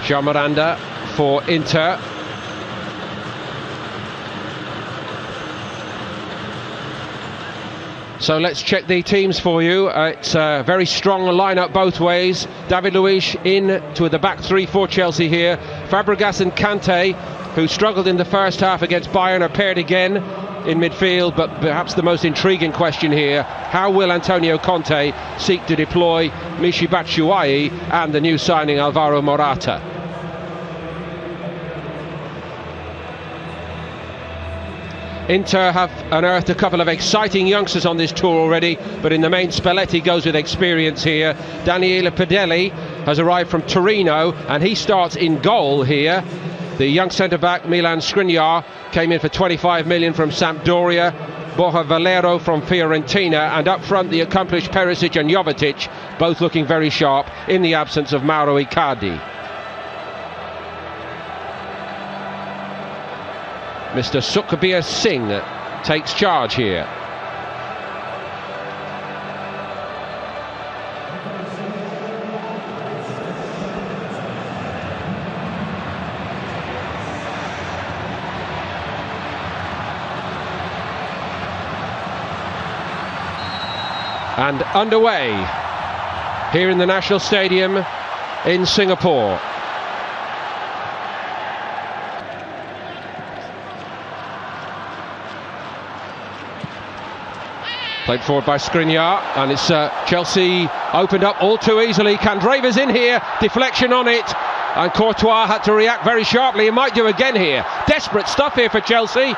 João Miranda for Inter. So let's check the teams for you. It's a very strong lineup both ways. David Luiz in to the back three for Chelsea here. Fabregas and Kante, who struggled in the first half against Bayern, are paired again in midfield. But perhaps the most intriguing question here: how will Antonio Conte seek to deploy Michy Batshuayi and the new signing Alvaro Morata? Inter have unearthed a couple of exciting youngsters on this tour already, but in the main Spalletti goes with experience here. Daniele Pedelli has arrived from Torino and he starts in goal here. The young centre-back Milan Skriniar came in for 25 million from Sampdoria. Borja Valero from Fiorentina, and up front the accomplished Perisic and Jovetic, both looking very sharp in the absence of Mauro Icardi. Mr. Sukhbir Singh takes charge here. And underway here in the National Stadium in Singapore. Played forward by Skriniar, and it's Chelsea opened up all too easily. Candreva's in here, deflection on it, and Courtois had to react very sharply. He might do again here. Desperate stuff here for Chelsea.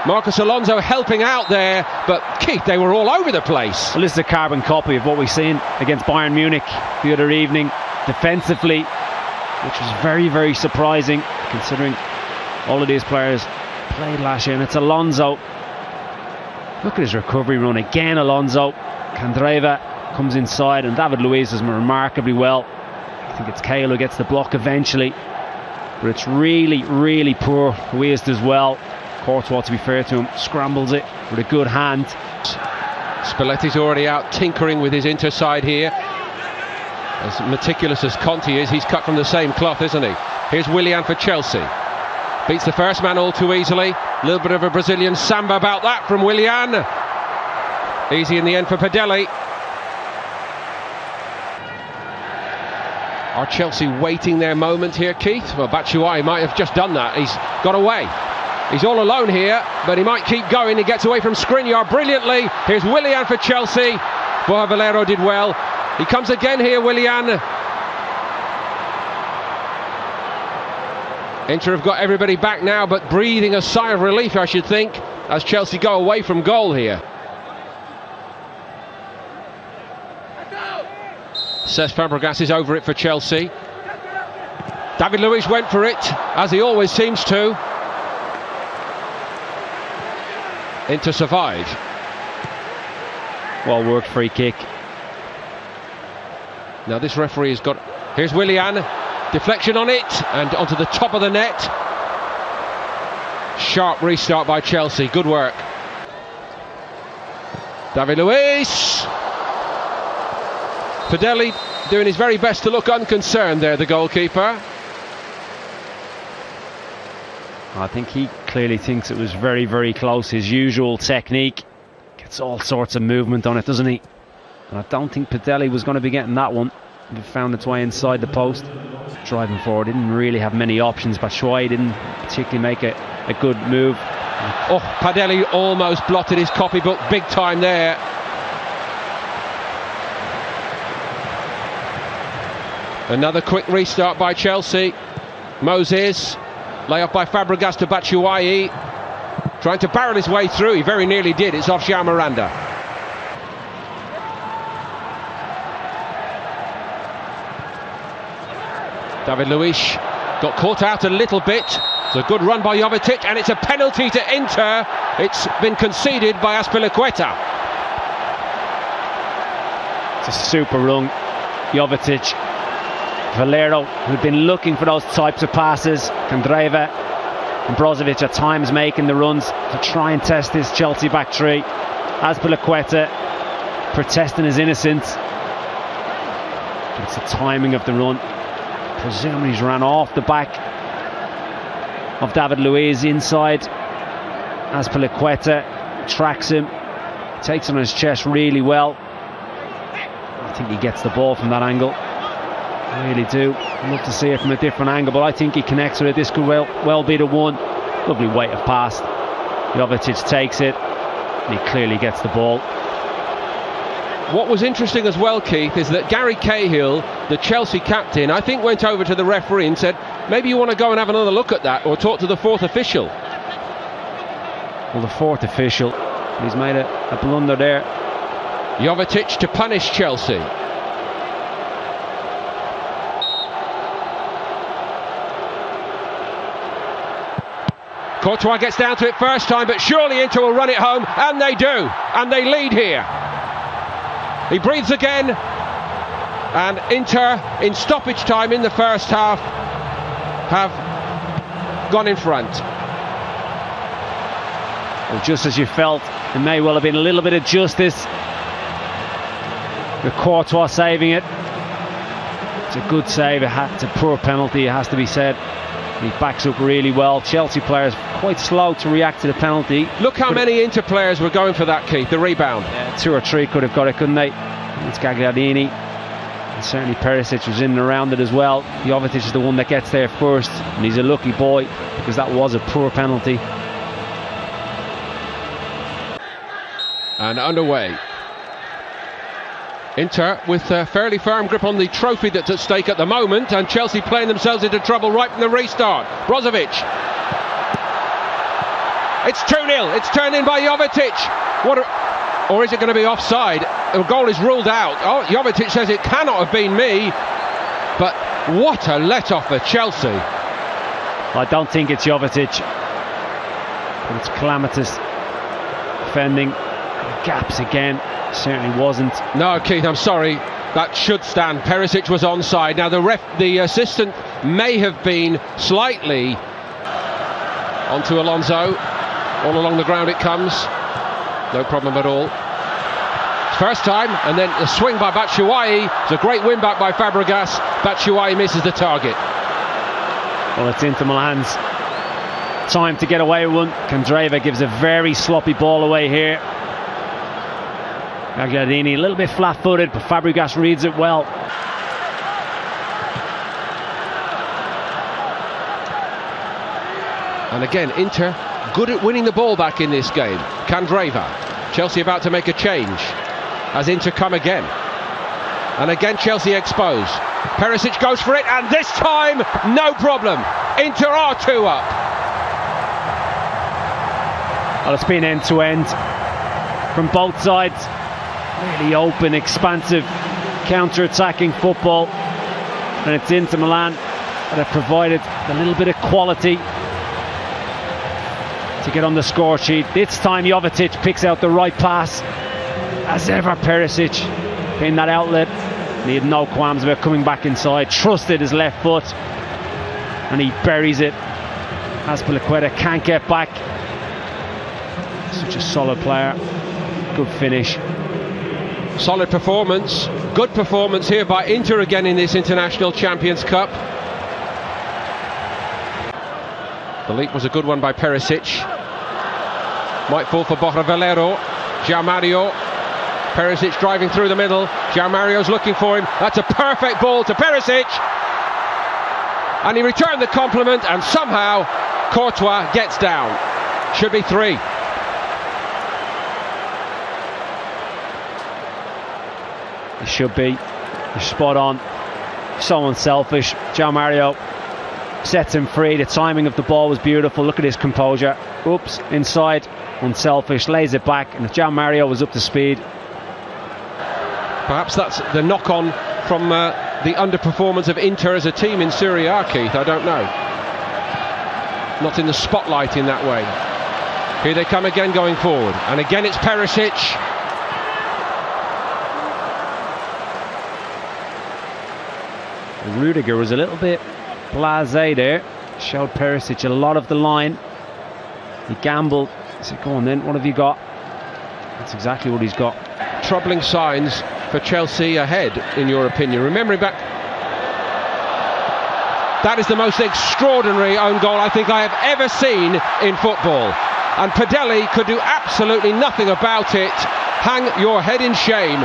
Marcos Alonso helping out there, but Keith, they were all over the place. Well, this is a carbon copy of what we've seen against Bayern Munich the other evening, defensively, which was very, very surprising considering all of these players played last year. And it's Alonso. Look at his recovery run again, Alonso. Candreva comes inside, and David Luiz does remarkably well. I think it's Cahill who gets the block eventually, but it's really, really poor. Luiz does well. Courtois, to be fair to him, scrambles it with a good hand. Spalletti's already out tinkering with his Inter side here. As meticulous as Conte is, he's cut from the same cloth, isn't he? Here's Willian for Chelsea. Beats the first man all too easily. A little bit of a Brazilian samba about that from Willian. Easy in the end for Pedelli. Are Chelsea waiting their moment here, Keith? Well, Batshuayi might have just done that. He's got away. He's all alone here, but he might keep going. He gets away from Skriniar brilliantly. Here's Willian for Chelsea. Borja Valero did well. He comes again here, Willian. Inter have got everybody back now, but breathing a sigh of relief, I should think, as Chelsea go away from goal here. Cesc Fabregas is over it for Chelsea. David Luiz went for it, as he always seems to. Inter survive. Well worked free kick. Now this referee has got... Here's Willian. Deflection on it, and onto the top of the net. Sharp restart by Chelsea, good work. David Luiz. Pedelli doing his very best to look unconcerned there, the goalkeeper. I think he clearly thinks it was very, very close. His usual technique. Gets all sorts of movement on it, doesn't he? And I don't think Pedelli was going to be getting that one. It found its way inside the post. Driving forward, didn't really have many options. Batshuayi didn't particularly make a good move. Oh, Pedelli almost blotted his copybook big time there. Another quick restart by Chelsea. Moses, lay off by Fabregas to Batshuayi. Trying to barrel his way through, he very nearly did. It's off João Miranda. David Luiz got caught out a little bit. It's a good run by Jovetic, and it's a penalty to Inter. It's been conceded by Azpilicueta. It's a super run. Jovetic, Valero, who'd been looking for those types of passes. Candreva and Brozovic at times making the runs to try and test this Chelsea back three. Azpilicueta protesting his innocence. It's the timing of the run. presumably he's ran off the back of David Luiz inside. Azpilicueta tracks him, takes it on his chest really well. I think he gets the ball from that angle. I really do. I'd love to see it from a different angle, but I think he connects with it. This could well be the one. Lovely weight of pass. Jovetic takes it, and he clearly gets the ball. What was interesting as well, Keith, is that Gary Cahill, the Chelsea captain, I think went over to the referee and said, maybe you want to go and have another look at that, or talk to the fourth official. Well, the fourth official, he's made a blunder there. Jovetic to punish Chelsea. Courtois gets down to it first time, but surely Inter will run it home, and they do, and they lead here. He breathes again, and Inter, in stoppage time in the first half, have gone in front. Well, just as you felt, it may well have been a little bit of justice with Courtois saving it. It's a good save, it's a poor penalty, it has to be said. He backs up really well. Chelsea players quite slow to react to the penalty. Look how many Inter players were going for that, Keith, the rebound. Yeah, 2 or 3 could have got it, couldn't they? It's Gagliardini. And certainly Perisic was in and around it as well. Jovetic is the one that gets there first, and he's a lucky boy because that was a poor penalty. And underway. Inter with a fairly firm grip on the trophy that's at stake at the moment, and Chelsea playing themselves into trouble right from the restart. Brozovic. It's 2-0. It's turned in by Jovetic. Or is it going to be offside? The goal is ruled out. Oh, Jovetic says it cannot have been me. But what a let-off for Chelsea. I don't think it's Jovetic, but it's calamitous defending. Gaps again. Certainly wasn't. No, Keith, I'm sorry. That should stand. Perisic was onside. Now the assistant may have been slightly onto Alonso. All along the ground it comes. No problem at all. First time, and then a swing by Batshuayi. It's a great win back by Fabregas. Batshuayi misses the target. Well, it's Inter Milan's time to get away with one. Candreva gives a very sloppy ball away here. Gagliardini a little bit flat-footed, but Fabregas reads it well. And again, Inter good at winning the ball back in this game. Candreva. Chelsea about to make a change as Inter come again. And again Chelsea exposed. Perisic goes for it, and this time no problem. Inter are 2 up. Well, it's been end-to-end from both sides. Really open, expansive, counter-attacking football, and it's Inter Milan that have provided a little bit of quality to get on the score sheet. This time Jovetic picks out the right pass. As ever, Perisic in that outlet, and he had no qualms about coming back inside. Trusted his left foot, and he buries it. Azpilicueta can't get back. Such a solid player. Good finish. Solid performance, good performance here by Inter again in this International Champions Cup. The leap was a good one by Perisic. Might fall for Borja Valero. João Mario. Perisic driving through the middle. João Mario's looking for him. That's a perfect ball to Perisic. And he returned the compliment, and somehow Courtois gets down. Should be 3. It should be. You're spot on. So unselfish. João Mario sets him free. The timing of the ball was beautiful. Look at his composure. Oops, inside. Unselfish. Lays it back. And if João Mario was up to speed. Perhaps that's the knock-on from the underperformance of Inter as a team in Serie A, Keith. I don't know. Not in the spotlight in that way. Here they come again going forward. And again it's Perisic. Rudiger was a little bit blasé there. Showed Perisic a lot of the line. He gambled. He said, go on then, what have you got? That's exactly what he's got. Troubling signs for Chelsea ahead, in your opinion. Remembering back That is the most extraordinary own goal I think I have ever seen in football. And Padelli could do absolutely nothing about it. Hang your head in shame.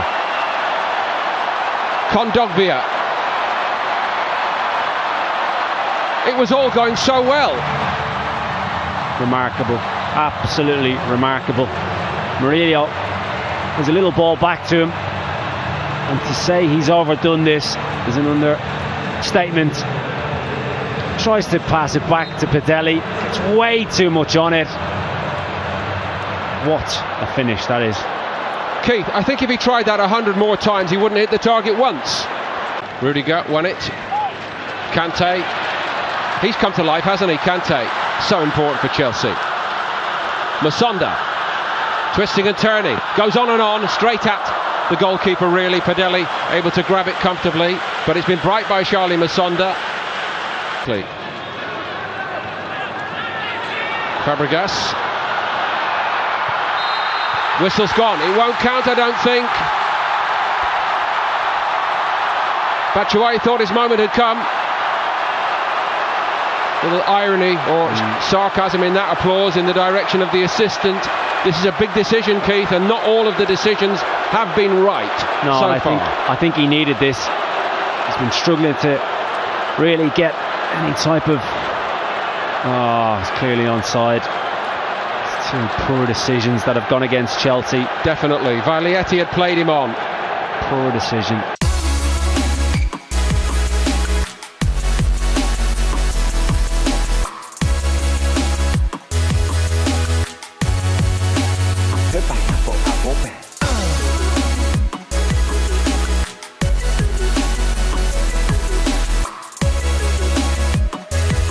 Kondogbia. It was all going so well. Remarkable, absolutely remarkable. Murillo has a little ball back to him, and to say he's overdone this is an understatement. Tries to pass it back to Padelli, gets way too much on it. What a finish that is. Keith, I think if he tried that 100 more times he wouldn't hit the target once. Rudiger won it. Kante, he's come to life, hasn't he? Kante, so important for Chelsea. Masonda, twisting and turning, goes on and on, straight at the goalkeeper really. Padelli able to grab it comfortably, but it's been bright by Charlie Masonda. Fabregas. Whistle's gone, it won't count I don't think. Batshuayi thought his moment had come. Little irony or sarcasm in that applause in the direction of the assistant. This is a big decision, Keith, and not all of the decisions have been right so far. I think he needed this. He's been struggling to really get any type of... Oh, it's clearly onside. It's two poor decisions that have gone against Chelsea. Definitely. Vaglietti had played him on. Poor decision.